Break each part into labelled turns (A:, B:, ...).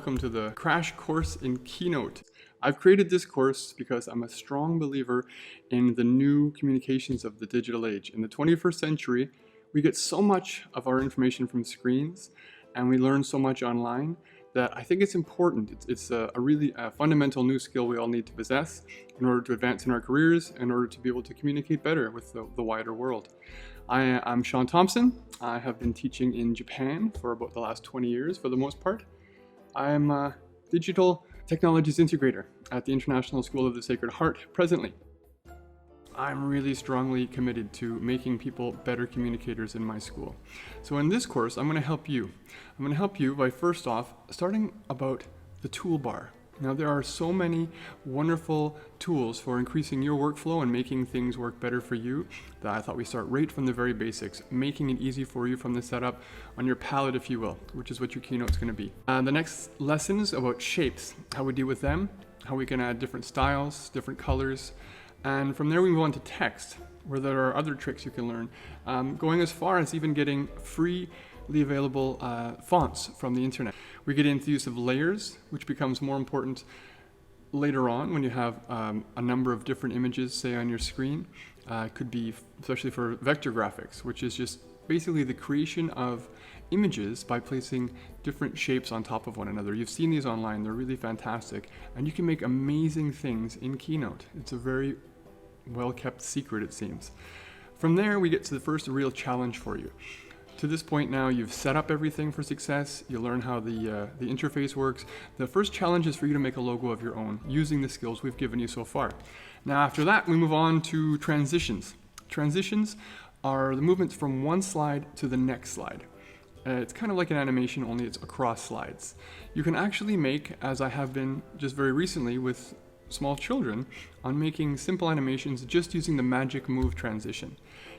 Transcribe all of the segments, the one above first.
A: welcome to the crash course in Keynote. I've created this course because I'm a strong believer in the new communications of the digital age. In the 21st century, we get so much of our information from screens and we learn so much online that I think it's important. It's a really fundamental new skill we all need to possess in order to advance in our careers, in order to be able to communicate better with the wider world. I'm Sean Thompson. I have been teaching in Japan for about the last 20 years for the most part. I'm a digital technologies integrator at the International School of the Sacred Heart presently. I'm really strongly committed to making people better communicators in my school. So in this course, I'm going to help you. I'm going to help you by first off starting about the toolbar. Now there are so many wonderful tools for increasing your workflow and making things work better for you that I thought we start right from the very basics, making it easy for you from the setup on your palette, if you will, which is what your keynote's going to be. The next lesson is about shapes, how we deal with them, how we can add different styles, different colors, and from there we move on to text, where there are other tricks you can learn, going as far as even getting freely available fonts from the internet. We get into the use of layers, which becomes more important later on when you have a number of different images, say, on your screen. It could be, especially for vector graphics, which is just basically the creation of images by placing different shapes on top of one another. You've seen these online, they're really fantastic, and you can make amazing things in Keynote. It's a very well-kept secret, it seems. From there, we get to the first real challenge for you. To this point now, you've set up everything for success. You learn how the interface works. The first challenge is for you to make a logo of your own using the skills we've given you so far. Now, after that, we move on to transitions. Transitions are the movements from one slide to the next slide. It's kind of like an animation, only it's across slides. You can actually make, as I have been just very recently with small children, on making simple animations just using the magic move transition.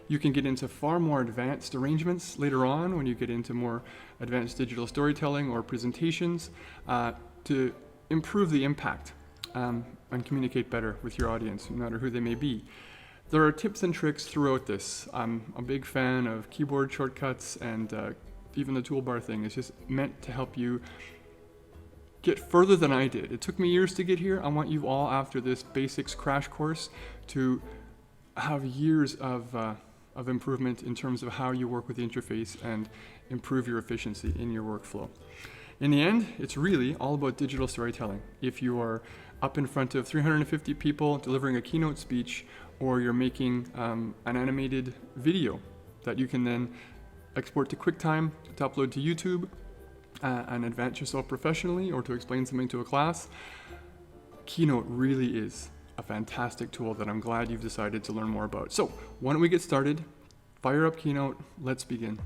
A: You can get into far more advanced arrangements later on when you get into more advanced digital storytelling or presentations to improve the impact and communicate better with your audience, no matter who they may be. There are tips and tricks throughout this. I'm a big fan of keyboard shortcuts, and even the toolbar thing is just meant to help you get further than I did. It took me years to get here. I want you all, after this basics crash course, to have years of improvement in terms of how you work with the interface and improve your efficiency in your workflow. In the end, it's really all about digital storytelling. If you are up in front of 350 people delivering a keynote speech, or you're making an animated video that you can then export to QuickTime to upload to YouTube and advance yourself professionally, or to explain something to a class, Keynote really is a fantastic tool that I'm glad you've decided to learn more about. So why don't we get started? Fire up Keynote, let's begin.